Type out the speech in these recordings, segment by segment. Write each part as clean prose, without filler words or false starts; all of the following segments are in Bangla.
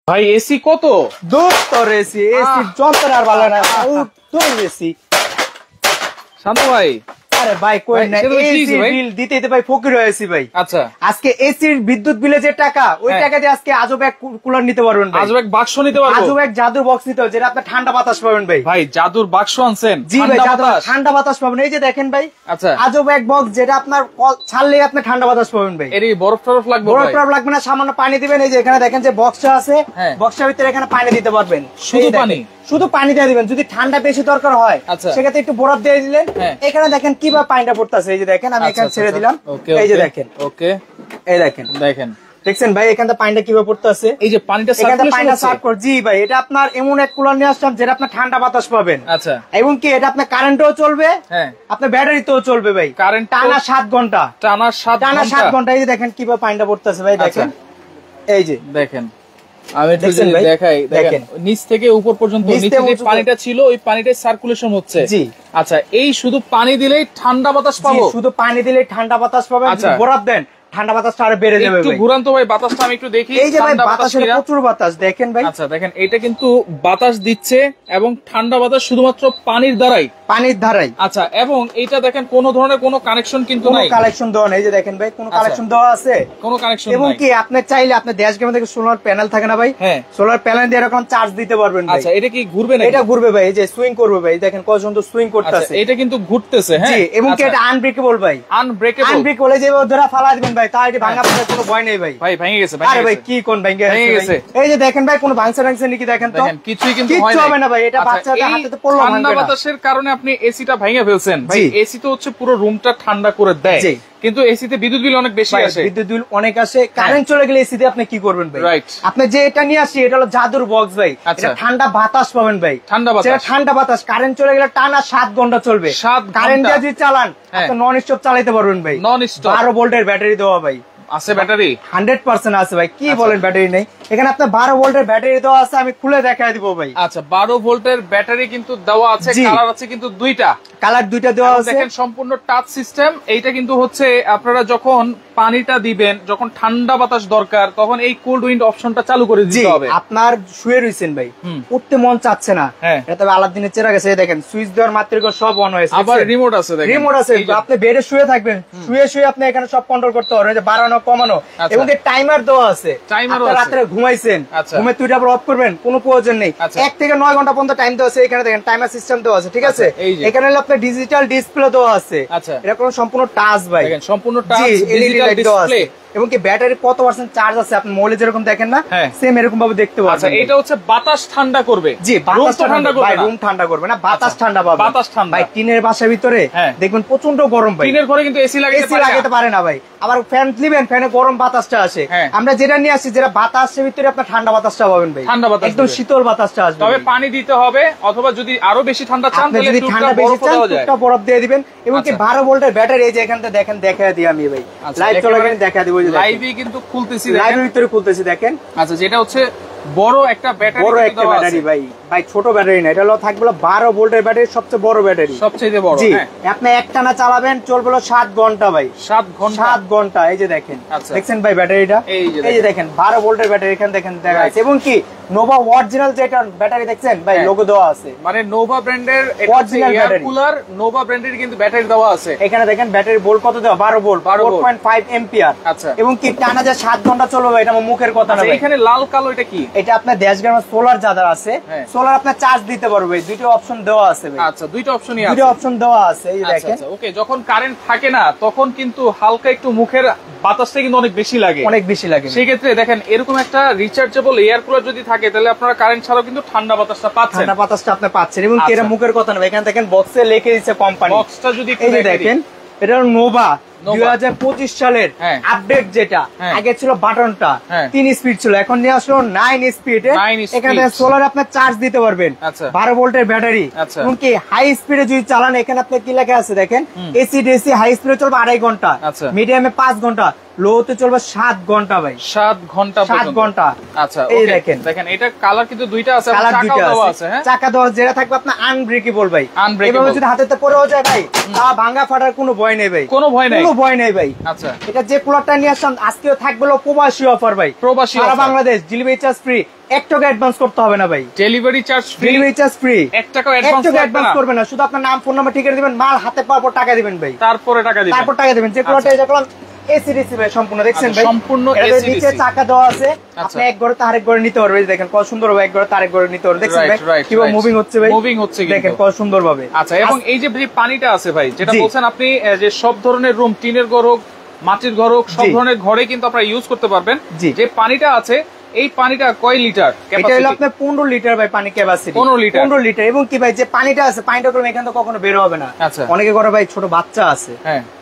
ভাই এসি কত দূর তোর এসি যন্ত্র আর ভালো না তোর এসি শান্ত ভাই। আরে ভাই কই না এসি বিল দিতে ভাই ফকির হয়েছি ভাই। আচ্ছা আজকে এসির বিদ্যুৎ বিলে যে টাকা ওই টাকা দিয়ে আজকে আজব এক কুলার নিতে পারবেন ভাই। আজব এক বাক্স নিতে পারবো, আজব এক জাদুর বক্স নিতে হবে যেটা আপনি ঠান্ডা বাতাস পাবেন ভাই। ভাই জাদুর বাক্স আনছেন? জি ভাই ঠান্ডা বাতাস পাবেন। এই যে দেখেন ভাই, আচ্ছা আজব এক বক্স যেটা আপনার ছাড়লেই আপনি ঠান্ডা বাতাস পাবেন ভাই। এর বরফ টরফ লাগবে? বরফ টরফ লাগবে না, সামান্য পানি দিবেন। এই যে এখানে দেখেন যে বক্সটা আছে, বক্সের ভিতরে এখানে পানি দিতে পারবেন। শুধু পানি? শুধু পানি দিয়ে দিবেন। যদি ঠান্ডা বেশি দরকার হয় সেক্ষেত্রে একটু বরফ দিয়ে দিলেন। এখানে দেখেন কিভাবে পানিটা পড়তেছে। এই যে দেখেন আমি এখানে ছেড়ে দিলাম। এই যে দেখেন, ওকে এই দেখেন দেখেন দেখছেন ভাই এখানে পানিটা কিভাবে পড়তেছে। এই যে পানিটা সার্ভ করে। জি ভাই এটা আপনার এমন এক কুলার নিয়ে আসলাম যেটা আপনার ঠান্ডা বাতাস পাবেন। আচ্ছা এবং কি এটা আপনার কারেন্টও চলবে, আপনার ব্যাটারিতেও চলবে ভাই। কারেন্ট টানা 7 ঘন্টা, টানা 7 ঘন্টা। এই যে দেখেন কিভাবে পানিটা পড়তেছে ভাই দেখেন। এই যে দেখেন আমি দেখাই, দেখেন নিচ থেকে উপর পর্যন্ত নিচে যে পানিটা ছিল ওই পানিটাই সার্কুলেশন হচ্ছে। জি আচ্ছা, এই শুধু পানি দিলেই ঠান্ডা বাতাস পাবো? শুধু পানি দিলেই ঠান্ডা বাতাস পাবেন। বরফ দেন ঠান্ডা বাতাসটা আরো বেড়ে যাবে। একটু ঘুরান তো ভাই বাতাসটা, আমি একটু দেখি। এই যে ভাই বাতাসের প্রচুর বাতাস দেখেন ভাই। আচ্ছা দেখেন এটা কিন্তু বাতাস দিচ্ছে এবং ঠান্ডা বাতাস শুধুমাত্র পানির দ্বারাই। আচ্ছা, এবং এটা দেখেন কোন ধরনের কোনো কানেকশন কিন্তু নাই, কানেকশন দেওয়া নেই। এই যে দেখেন ভাই কোনো কানেকশন দেওয়া আছে? কোনো কানেকশন নাই। এবং কি আপনি চাইলে আপনি দেশ গ্রাম থেকে সোলার প্যানেল থাকে না ভাই, সোলার প্যানেল দিয়ে এরকম চার্জ দিতে পারবেন ভাই। আচ্ছা এটা কি ঘুরবে না? এটা ঘুরবে ভাই, এই যে সুইং করবে ভাই। দেখেন কত সুন্দর সুইং করতেছে। এটা কিন্তু ঘুরতেছে। হ্যাঁ এবং কি এটা আনব্রেকেবল ভাই। আনব্রেকেবল যে ধরে ফালা দিবেন ভাই, তার এটা ভাঙা পড়ার কোনো ভয় নেই ভাই। ভাই ভেঙে গেছে? আরে ভাই কি কোন ভেঙে গেছে? এই যে দেখেন ভাই কোনো ভাঙছে নাকি দেখেন তো? কিছুই কিন্তু হবে না ভাই। এটা বাচ্চাদের হাতে পড়লো ভাঙবে না। ঠান্ডা বাতাসের কারণে আপনি এসিটা ভেঙে ফেলছেন ভাই। এসি তো হচ্ছে পুরো রুমটা ঠান্ডা করে দেয়, কিন্তু এসিতে বিদ্যুৎ বিল অনেক বেশি আসে। বিদ্যুৎ বিল অনেক আসে। কারেন্ট চলে গেলে এসিতে আপনি কি করবেন ভাই? রাইট, আপনি যে এটা নিয়ে আসি এটা হলো জাদুর বক্স ভাই। এটা ঠান্ডা বাতাস পাবেন ভাই। ঠান্ডা বাতাস কারেন্ট চলে গেলে টানা 7 ঘন্টা চলবে। কারেন্ট দিয়ে যদি চালান আপনি নন স্টপ চালাতে পারবেন ভাই। নন স্টপ 12 ভোল্টের ব্যাটারি দেওয়া ভাই। আছে ব্যাটারি? 100% আছে ভাই। কি বলেন ব্যাটারি নেই? এখানে আপনার 12 ভোল্টের ব্যাটারি দেওয়া আছে, আমি খুলে দেখাই দিব ভাই। আচ্ছা 12 ভোল্টের ব্যাটারি কিন্তু দেওয়া আছে, কালার আছে কিন্তু দুইটা, কালার দুইটা দেওয়া আছে। দেখেন সম্পূর্ণ টাচ সিস্টেম। এইটা কিন্তু হচ্ছে আপনারা যখন পানিটা দিবেন, যখন ঠান্ডা বাতাস দরকার তখন এই কোল্ড উইন্ড অপশনটা চালু করে দিতে হবে। আপনার শুয়ে রইছেন ভাই, উঠতে মন চাচ্ছে না, এটা তবে আলাদিনের চেরা গেছে। দেখেন সুইচ দেওয়ার মাত্রই সব অন হয়েছে। আবার রিমোট আছে, দেখেন রিমোট আছে। আপনি বেডে শুয়ে থাকবেন, শুয়ে আপনি এখানে সব কন্ট্রোল করতে পারবেন, বাড়ানো কমানো। এবং টাইমার দেওয়া আছে। রাত্রে ঘুমাইছেন, ঘুমে তুইটা আবার অফ করবেন, কোনো প্রয়োজন নেই। 1 থেকে 9 ঘন্টা পর্যন্ত টাইম দেওয়া আছে। এখানে দেখেন টাইমার সিস্টেম দেওয়া আছে, ঠিক আছে? এখানে হলো আপনার ডিজিটাল ডিসপ্লে দেওয়া আছে। এটা কোনো সম্পূর্ণ টাচ ভাই, সম্পূর্ণ টাচ ডিজিটাল ডিসপ্লে। এবং কি ব্যাটারি কত পার্সেন্ট চার্জ আছে আপনি মোবাইলে যেরকম দেখেন না, সেম এরকম ভাবে দেখতে পাবেন। আচ্ছা এটা হচ্ছে বাতাস ঠান্ডা করবে? জি বাতাস ঠান্ডা করবে ভাই, রুম ঠান্ডা করবে না, বাতাস ঠান্ডা পাবে। বাতাস ঠান্ডা ভাই। টিনের বাসার ভিতরে দেখবেন প্রচন্ড গরম ভাই। টিনের ঘরে কিন্তু এসি লাগাতে পারে না ভাই। আবার ফ্যান দিবেন, ফ্যানে গরম বাতাসটা আসে। আমরা যেটা নিয়ে আসি যেটা বাতাসের ভিতরে আপনার ঠান্ডা বাতাসটা পাবেন ভাই। ঠান্ডা বাতাস একদম শীতল বাতাসটা আসবে। তবে পানি দিতে হবে, অথবা যদি আরো বেশি ঠান্ডা চান তাহলে যদি ঠান্ডা বেশি চান টুকটা বরফ দিয়ে দিবেন। এবং কি 12 ভোল্টের ব্যাটারি। এই যে এখানটা দেখেন, দেখায় দিই আমি ভাই, লাইভ চলে গেলে দেখা দিব। লাইভই কিন্তু খুলতেছি, লাইভের ভিতরে খুলতেছি দেখেন। আচ্ছা যেটা হচ্ছে বড় একটা ব্যাটারি, বড় একটা ব্যাটারি ভাই। ভাই ছোট ব্যাটারি না, এটা হলো থাকবে 12 ভোল্টের ব্যাটারি, সবচেয়ে বড় ব্যাটারি, সবচেয়ে বড়। জি আপনি একটানা চালাবেন, চলবে 7 ঘন্টা ভাই। 7 ঘন্টা। এই যে দেখেন, দেখছেন ভাই ব্যাটারিটা? এই যে দেখেন 12 ভোল্টের ব্যাটারি। এখানে দেখেন দেখা আছে। এবং কি নোভা অরিজিনাল যেটা ব্যাটারি দেখছেন ভাই, লোগো দেওয়া আছে, মানে নোভা ব্র্যান্ডের অরিজিনাল ব্যাটারি। কুলার নোভা ব্র্যান্ডের কিন্তু ব্যাটারি দেওয়া আছে। এখানে দেখেন ব্যাটারি ভোল্ট কত দেওয়া, 12 ভোল্ট, 4.5 এম্পিয়ার। আচ্ছা এবং কি টানা যে 7 ঘন্টা চলবে ভাই, এটা আমার মুখের কথা না ভাই। এখানে লাল কালো এটা কি? এটা আপনার দেশগ্রাম সোলার যাদের আছে, সোলার আপনার চার্জ দিতে পারবে। দুইটা অপশন দেওয়া আছে ভাই। আচ্ছা দুইটা অপশনই আছে, দুইটা অপশন দেওয়া আছে। এই দেখেন। আচ্ছা ওকে, যখন কারেন্ট থাকে না তখন কিন্তু হালকা একটু মুখের বাতাসটা কিন্তু অনেক বেশি লাগে, অনেক বেশি লাগে। সেই ক্ষেত্রে দেখেন এরকম একটা রিচার্জেবল এয়ার কুলার যদি থাকে তাহলে আপনারা কারেন্ট ছাড়াও কিন্তু ঠান্ডা বাতাসটা পাচ্ছেন, ঠান্ডা বাতাসটা আপনি পাচ্ছেন। এবং কি এটা মুখের কথা না, এখানে দেখেন বক্সে লিখে দিয়েছে কোম্পানি। বক্সটা যদি এই যে দেখেন, এটা নোভা 2025 সালের আপডেট, যেটা আগে ছিল বাটনটা 3 স্পিড ছিল, এখন নিয়ে আসলো 9 স্পিডে। এখানে সোলার আপনার চার্জ দিতে পারবেন, 12 ভোল্টের ব্যাটারি। এমনকি হাই স্পিডে যদি চালান, এখানে আপনার কি লেখা আছে দেখেন, এসি ডিসি হাই স্পিডে চলবে 2.5 ঘন্টা, মিডিয়ামে 5 ঘন্টা, লোতে চলবে 7 ঘন্টা ভাই। 7 ঘন্টা 7 ঘন্টা। আচ্ছা এই দেখেন, দেখেন এটা কালার কিন্তু দুইটা আছে, চাকা দেওয়া আছে। চাকা দেওয়া যেটা থাকবে আপনার আনব্রেকেবল ভাই। এভাবে যদি হাতেতে পড়েও যায় ভাই, তা ভাঙা ফাটার কোনো ভয় নেই ভাই, কোনো ভয় নেই, কোনো ভয় নেই ভাই। আচ্ছা, এটা যে কুলারটা নিয়ে আসলাম আজকেও থাকবে প্রবাসী অফার ভাই, প্রবাসী সারা বাংলাদেশ ডেলিভারি চার্জ ফ্রি, 1 টাকা অ্যাডভান্স করতে হবে না ভাই, ডেলিভারি চার্জ ফ্রি, 1 টাকা অ্যাডভান্স করবে না, শুধু আপনার নাম ফোন নাম্বার ঠিকানা দিবেন, মাল হাতে পাওয়ার পর টাকা দিবেন ভাই, তারপরে টাকা দিবেন। যে কুলারটা এই দেখলাম এসি ডিসি ভাই সম্পূর্ণ, দেখছেন ভাই সম্পূর্ণ এসি নিচে চাকা দেওয়া আছে, আপনি এক ঘরে আরেক ঘরে নিতে পারবেন, দেখেন কত সুন্দর ভাবে এক ঘরে আরেক ঘরে নিতে পারবেন, দেখছেন ভাই কিভাবে মুভিং হচ্ছে ভাই, মুভিং হচ্ছে দেখেন কত সুন্দর ভাবে। আচ্ছা, এবং এই যে পানিটা আছে ভাই যেটা বলছেন আপনি, যে সব ধরনের রুম, টিনের ঘর হোক, মাটির ঘর হোক, সব ধরনের ঘরে কিন্তু আপনারা ইউজ করতে পারবেন। যে পানিটা আছে এই পানিটা কয় লিটার? এটা হলো আপনার 15 লিটার ভাই পানি ক্যাপাসিটি, 15 লিটার। এবং কি ভাই যে পানিটা আছে, পানিটা করে এখান থেকে কখনো বের হবে না। অনেকে করে ভাই ছোট বাচ্চা আছে,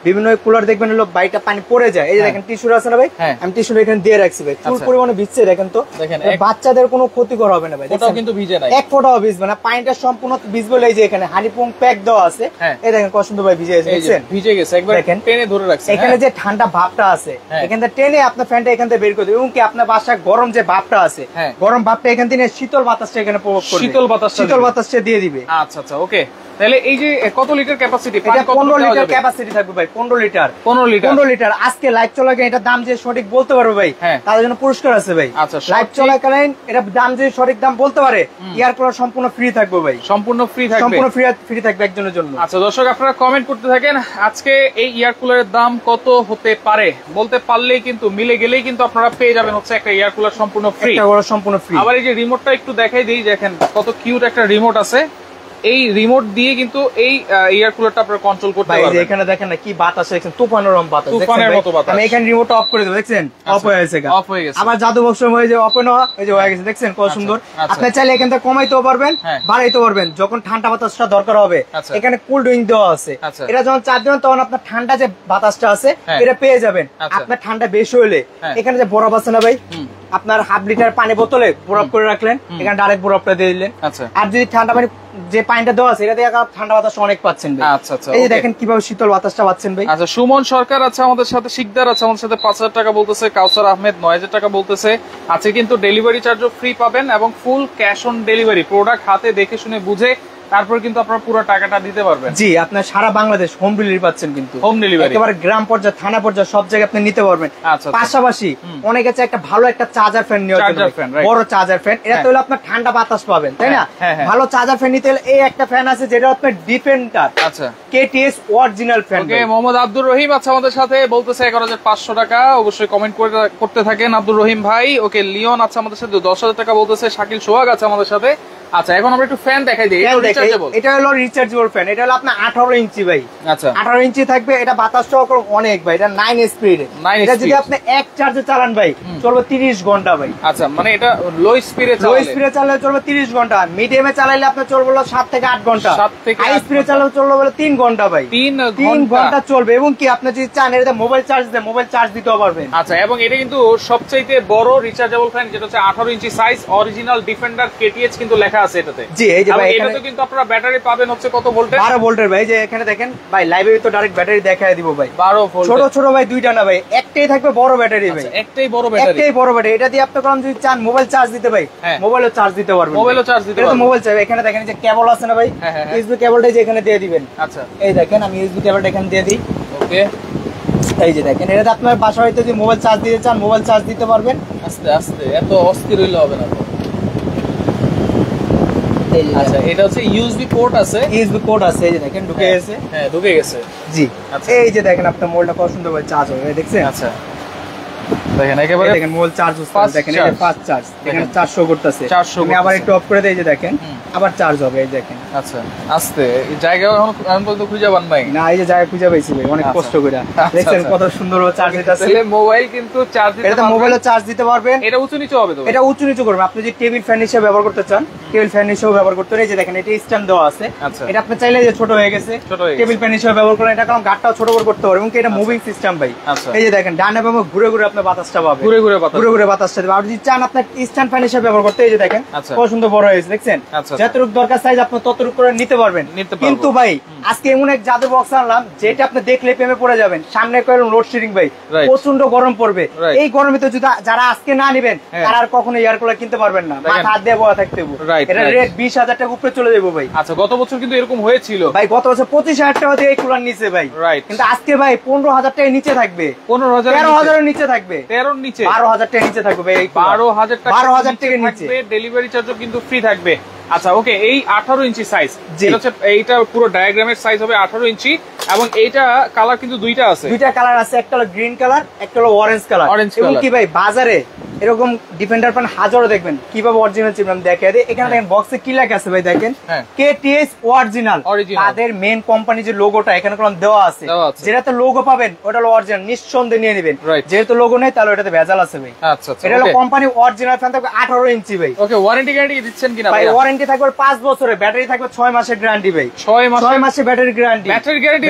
বিভিন্ন কুলার দেখবেন হলো বাইটা পানি পড়ে যায়, এই যে দেখেন টিস্যু আছে না ভাই, আমি টিস্যু এখানে দিয়ে রাখছি ভাই, ফুল পরিমাণে ভিজছে, দেখেন তো বাচ্চাদের কোনো ক্ষতিকর হবে না ভাই, ওটাও কিন্তু ভিজে নাই, এক ফোঁটাও ভিজবে না, পানিটা সম্পূর্ণ ভিজবে। এই যে এখানে হানিপুং প্যাক দেওয়া আছে, এই দেখেন কত সুন্দর ভাই ভিজে গেছে, দেখছেন ভিজে গেছে একবার, টেনে ধরে রাখছে। এখানে যে ঠান্ডা ভাবটা আছে এখান থেকে টেনে আপনার ফ্যানটা এখান থেকে বের করে দেবে, এবং কি আপনার বাসায় গরম যে ভাবটা আছে, গরম ভাবটা এখান থেকে শীতল বাতাসটা এখানে প্রয়োগ করবে, শীতল বাতাসটা দিয়ে দিবে। আচ্ছা আচ্ছা, ওকে। তাহলে এই যে কত লিটার ক্যাপাসিটি? এটা 15 লিটার ক্যাপাসিটি থাকবে ভাই, 15 লিটার। আজকে লাইভ চলাকালীন এটা দাম যে সঠিক বলতে পারবে ভাই, তাদের জন্য পুরস্কার আছে ভাই। আচ্ছা, লাইভ চলাকালীন এটা দাম যে সঠিক দাম বলতে পারে, ইয়ার কুলার সম্পূর্ণ ফ্রি থাকবে ভাই, সম্পূর্ণ ফ্রি থাকবে একজনের জন্য। আচ্ছা দর্শক, আপনারা কমেন্ট করতে থাকেন আজকে এই ইয়ার কুলারের দাম কত হতে পারে, বলতে পারলেই কিন্তু মিলে গেলেই কিন্তু আপনারা পেয়ে যাবেন হচ্ছে একটা ইয়ার কুলার সম্পূর্ণ ফ্রি। আবার এই যে রিমোটটা একটু দেখাই দিই, দেখেন কত কিউট একটা রিমোট আছে, এই রিমোট দিয়ে কিন্তু এই এয়ার কুলারটা আপনারা কন্ট্রোল করতে পারবেন। এখানে দেখেন না কি বাতাস, দেখছেন তুফানের বাতাস, তুফানের মতো বাতাস। আমি এখানে রিমোটটা অফ করে দেব, দেখছেন অফ হয়ে গেছে, আবার জাদু বক্স হয়ে যে অফ না এই যে হয়ে গেছে, দেখছেন কত সুন্দর। আপনি চাইলে এখান থেকে কমাইতেও পারবেন, বাড়াইতেও পারবেন, যখন ঠান্ডা বাতাসটা দরকার হবে। এখানে কুল ডুইং দেওয়া আছে, এটা যখন চাপ দিবেন তখন আপনার ঠান্ডা যে বাতাসটা আছে এটা পেয়ে যাবেন। আপনার ঠান্ডা বেশি হলে এখানে যে বরফ আছে না ভাই, আপনার হাফ লিটার পানি বোতলে বরফ করে রাখলেন, এখানে ডাইরেক্ট বরফটা দিয়ে দিলেন। আর যদি ঠান্ডা পানি যে পানিটা দেওয়া আছে এটা দিয়ে ঠান্ডা বাতাস অনেক পাচ্ছেন ভাই। আচ্ছা, এই যে দেখেন কিভাবে শীতল বাতাসটা পাচ্ছেন ভাই। আচ্ছা, সুমন সরকার আছে আমাদের সাথে, শিকদার আছে আমাদের সাথে, 5000 টাকা বলতেছে, কাউসার আহমেদ 9000 টাকা বলতেছে। আজকে কিন্তু ডেলিভারি চার্জও ফ্রি পাবেন এবং full cash on delivery, product হাতে দেখে শুনে বুঝে তারপর কিন্তু আপনারা পুরো টাকাটা দিতে পারবেন। জি, আপনার সারা বাংলাদেশ হোম ডেলিভারি পাচ্ছেন, কিন্তু হোম ডেলিভারি একেবারে গ্রাম পর্যায়ে, থানা পর্যায়ে সব জায়গায় আপনি নিতে পারবেন। পাশাপাশি অনেক আছে একটা ভালো একটা চার্জার ফ্যান নিয়ে, বড় চার্জার ফ্যান, এটা তো হলো আপনার ঠান্ডা বাতাস পাবেন, তাই না? ভালো চার্জার ফ্যান নিতে হলে এই একটা ফ্যান আছে যেটা আপনার ডিফেন্ডার, আচ্ছা কেটিএস অরিজিনাল ফ্যান। ওকে, মোহাম্মদ আব্দুর রহিম আছে আমাদের সাথে, বলতেছে 11500 টাকা। অবশ্যই কমেন্ট করতে থাকেন আব্দুর রহিম ভাই। ওকে, লিওন আছে আমাদের সাথে 10000 টাকা বলতেছে, শাকিল সোহাগ আছে আমাদের সাথে। আচ্ছা, এখন আমরা একটু ফ্যান দেখাই দিই। এটা হলো রিচার্জেবল ফ্যান, এটা হলো আপনার 18 ইঞ্চি ভাই। আচ্ছা, 18 ইঞ্চি থাকবে, এটা বাতাসটা অনেক ভাই, এটা 9 স্পিড। এটা যদি আপনি এক চার্জে চালান ভাই চলবে 30 ঘন্টা ভাই। আচ্ছা, মানে এটা লো স্পিডে চালালে চলবে 30 ঘন্টা, মিডিয়ামে চালাইলে আপনার চলবে 7 থেকে 8 ঘন্টা, হাই স্পিডে চালালে চলবে 3 ঘন্টা ভাই, 3 ঘন্টা চলবে। এবং কি আপনি যদি চান এটা মোবাইল চার্জ দিতেও পারবেন। আচ্ছা, এবং এটা কিন্তু সবচেয়ে বড় রিচার্জেবল ফ্যান, যেটা হচ্ছে 18 ইঞ্চি সাইজ, অরিজিনাল ডিফেন্ডার কেটিএইচ কিন্তু লেখা আছে এটাতে। জি, এই যে ভাই এটাতে কিন্তু আপনারা ব্যাটারি পাবেন হচ্ছে কত ভোল্টের? 12 ভোল্টের ভাই। যে এখানে দেখেন ভাই, লাইভে তো ডাইরেক্ট ব্যাটারি দেখায় দিব ভাই, 12 ভোল্ট। ছোট ভাই দুইটা না ভাই, একটাই থাকবে বড় ব্যাটারি ভাই, একটাই বড় ব্যাটারি। এটা দিয়ে আপনি কোন যদি চান মোবাইল চার্জ দিতে ভাই, মোবাইলও চার্জ দিতে পারবেন, এটা মোবাইল চার্জ। এখানে দেখেন যে কেবল আছে না ভাই, ইউএসবি কেবলটা যে এখানে দিয়ে দিবেন। আচ্ছা, এই দেখেন আমি ইউএসবি কেবলটা এখানে দিয়ে দিই। ওকে, এই যে দেখেন, এটা আপনার বাসা হইতে যদি মোবাইল চার্জ দিতে চান মোবাইল চার্জ দিতে পারবেন। আস্তে আস্তে, এত অস্থির হইলে হবে না। আচ্ছা, এটা হচ্ছে ইউএসবি পোর্ট আছে, এই যে দেখেন ঢুকে গেছে। হ্যাঁ, ঢুকে গেছে। জি, এই যে দেখেন আপনার মোবাইলটা কত সুন্দর ভাবে চার্জ হবে, দেখছেন? আচ্ছা, দেখেন একেবারে দেখেন মোবাইল চার্জ হচ্ছে, দেখেন এটা ফাস্ট চার্জ, এখানে 400 করতেছে। আমি আবার একটু অফ করে দেই, যে দেখেন আবার চার্জ হবে, এই দেখেন। আচ্ছা, আস্তে, এই জায়গা এখন পর্যন্ত খুঁজে পান ভাই? না, এই যে জায়গা খুঁজে পাইছি ভাই, অনেক কষ্ট করে। দেখছেন কত সুন্দর চার্জ দিতেছে। তাহলে মোবাইল কিন্তু চার্জ দিতে, এটা মোবাইলও চার্জ দিতে পারবেন। এটা উঁচু নিচু হবে তো? এটা উঁচু নিচু করবেন। আপনি যদি টেবিল ফ্যান হিসেবে ব্যবহার করতে চান, টেবিল ফ্যান হিসেবে ব্যবহার করতে পারেন। এই যে দেখেন এটা স্ট্যান্ড দেওয়া আছে, এটা আপনি চাইলে যে ছোট হয়ে গেছে, টেবিল ফ্যান হিসেবে ব্যবহার করেন। এটা কারণ গাটটাও ছোট বড় করতে পারবেন, এবং এটা মুভিং সিস্টেম ভাই। এই যে দেখেন ডানে বামে ঘুরে ঘুরে আপনি বাতাস বাতাসটা পাবে, ঘুরে ঘুরে বাতাসটা দেবে। আর যদি চান আপনার স্ট্যান্ড ফ্যান হিসেবে ব্যবহার করতে, এই যে দেখেন কত সুন্দর বড় হয়েছে, দেখছেন? যতটুকু দরকার সাইজ আপনি ততটুকু করে নিতে পারবেন। কিন্তু ভাই আজকে এমন এক জাদু বক্স আনলাম যেটা আপনি দেখলে প্রেমে পড়ে যাবেন। সামনে কয়েকজন লোডশেডিং ভাই, প্রচন্ড গরম পড়বে। এই গরমে তো যদি যারা আজকে না নেবেন তারা আর কখনো এয়ার কুলার কিনতে পারবেন না, মাথা হাত দিয়ে বসে থাকতে হবে। এটা রেট 20,000 টাকা উপরে চলে যাবে ভাই। আচ্ছা, গত বছর কিন্তু এরকম হয়েছিল ভাই, গত বছর 25,000 টাকা দিয়ে এই কুলার নিচে ভাই, কিন্তু আজকে ভাই 15,000 টাকা নিচে থাকবে, 13,000 এর নিচে থাকবে, 13 নিচে 12,000 টাকা নিচে থাকবে ভাই। 12,000 টাকা নিচে ডেলিভারি চার্জও কিন্তু ফ্রি থাকবে। আচ্ছা ওকে, এই 18 ইঞ্চি সাইজ, এটা হচ্ছে এইটা পুরো ডায়াগ্রামের সাইজ হবে 18 ইঞ্চি এবং এইটা কালার কিন্তু দুইটা আছে, দুইটা কালার আছে, একটা হলো গ্রিন কালার, একটা হলো অরেঞ্জ কালার। এবং কি ভাই বাজারে এরকম ডিফেন্ডার পান হাজারো দেখবেন, কিভাবে অরিজিনাল চিপলাম দেখে দেয়। এখানে দেখেন বক্সে কি লেখা আছে ভাই, দেখেন কেটিএস অরিজিনাল, তাদের মেইন কোম্পানি যে লোগোটা এখানে কোন দেওয়া আছে, যেটাতে লোগো পাবেন ওটা হলো অরিজিনাল, নিঃসন্দেহে নিয়ে নেবেন। যেহেতু লোগো নেই তাহলে ওটাতে ভেজাল আছে ভাই। আচ্ছা, এটা হলো কোম্পানি অরিজিনাল ফ্যান, থাকবে 18 ইঞ্চি ভাই। ওকে, ওয়ারেন্টি গ্যারান্টি দিচ্ছেন কিনা ভাই? ওয়ারেন্টি থাকবে 5 বছরের, ব্যাটারি থাকবে 6 মাসের গ্যারান্টি ভাই। 6 মাসের ব্যাটারি গ্যারান্টি,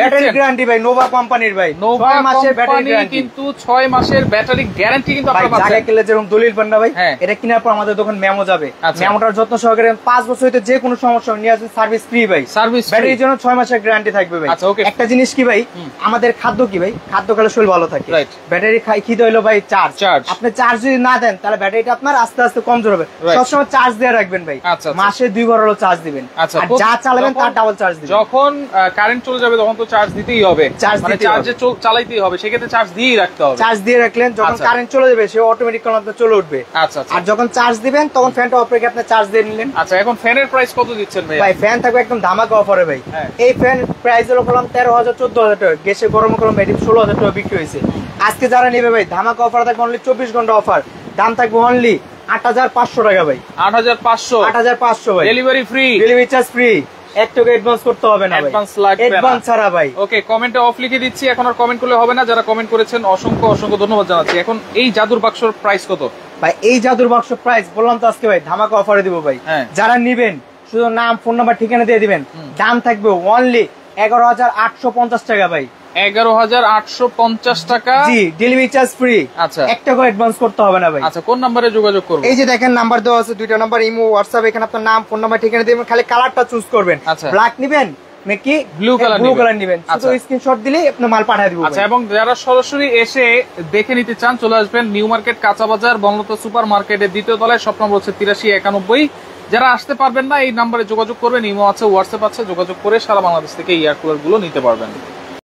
ব্যাটারি গ্যারান্টি ভাই, নোভা কোম্পানির ভাই। 6 মাসের ব্যাটারি গ্যারান্টি, কিন্তু 6 মাসের ব্যাটারি গ্যারান্টি কিন্তু আপনারা পাচ্ছেন। জায়গা কিনলে যেরকম দলিল পান না ভাই, এটা কেনার পর আমাদের দোকান মেমো যাবে, মেমোটার যত্ন সহকারে 5 বছর হইতে যে কোনো সমস্যা নিয়ে আসবেন, সার্ভিস ফ্রি ভাই। সার্ভিস ব্যাটারির জন্য 6 মাসের গ্যারান্টি থাকবে ভাই। একটা জিনিস কি ভাই, আমাদের খাদ্য কি ভাই, খাদ্য খেলে শরীর ভালো থাকে। ব্যাটারি খিদে হইলো ভাই চার্জ, আপনি চার্জ যদি না দেন তাহলে ব্যাটারিটা আপনার আস্তে আস্তে কমজোর হবে। সবসময় চার্জ দিয়ে রাখবেন ভাই, মাসে 2 বার হলো চার্জ দিবেন, আর যা চালাবেন তার ডাবল চার্জ দিবেন। যখন কারেন্ট চলে যাবে তখন তো চার্জ দিতেই হবে, মানে চার্জে চালাইতেই হবে, সেক্ষেত্রে চার্জ দিয়েই রাখতে হবে। চার্জ দিয়ে রাখলেন, যখন কারেন্ট চলে যাবে সে অটোমেটিক আপনার চলে উঠবে। আচ্ছা, আর যখন চার্জ দিবেন তখন ফ্যানটা অফ রেখে আপনি চার্জ দিয়ে নিলেন। আচ্ছা, এখন ফ্যানের প্রাইস কত দিচ্ছেন ভাই? ভাই ফ্যান থাকবে একদম ধামাকা অফারে ভাই। এই ফ্যান প্রাইস হলো করলাম 13,000 14,000 টাকা, গ্যাসে গরম করলাম এটি 16,000 টাকা বিক্রি হয়েছে। আজকে যারা নেবে ভাই ধামাকা অফার থাকবে, অনলি 24 ঘন্টা অফার, দাম থাকবে অনলি 8,500 টাকা ভাই। 8,500 ভাই, delivery free, delivery charge free, 1 টাকা অ্যাডভান্স করতে হবে না ভাই, অ্যাডভান্স ছাড়া ভাই। ওকে, কমেন্টে অফ লিখে দিচ্ছি, এখন আর কমেন্ট করলে হবে না। যারা কমেন্ট করেছেন অসংখ্য অসংখ্য ধন্যবাদ জানাচ্ছি। এখন এই জাদুর বাক্সর প্রাইস কত ভাই? এই জাদুর বাক্স প্রাইস বললাম তো আজকে ভাই ধামাকা অফারে দিব ভাই। যারা নিবেন শুধু নাম, ফোন নাম্বার, ঠিকানা দিয়ে দিবেন, দাম থাকবে অনলি 11,850 টাকা ভাই। 11,850 টাকা, জি, ডেলিভারি চার্জ ফ্রি। আচ্ছা, 1 টাকা অ্যাডভান্স করতে হবে না ভাই। আচ্ছা, কোন নম্বরে যোগাযোগ করব? এই যে দেখেন নাম্বার দেওয়া আছে, 2টা নাম্বার, ইমো, হোয়াটসঅ্যাপ। এখানে আপনার নাম, ফোন নাম্বার, ঠিকানা দিবেন, খালি কালারটা চুজ করবেন। ব্ল্যাক নিবেন নাকি ব্লু কালার নিবেন, শুধু স্ক্রিনশট দিলেই আপনি মাল পাঠিয়ে দিব। আচ্ছা, এবং যারা সরাসরি এসে দেখে নিতে চান চলে আসবেন নিউ মার্কেট, কাঁচা বাজার, বনলতা সুপার মার্কেটের 2য় তলায়, শপ নম্বর হচ্ছে 8391। যারা আসতে পারবেন না এই নাম্বারে যোগাযোগ করবেন, ইমো আছে, হোয়াটসঅ্যাপ আছে, যোগাযোগ করে সারা বাংলাদেশ থেকে এয়ার কুলার গুলো নিতে পারবেন।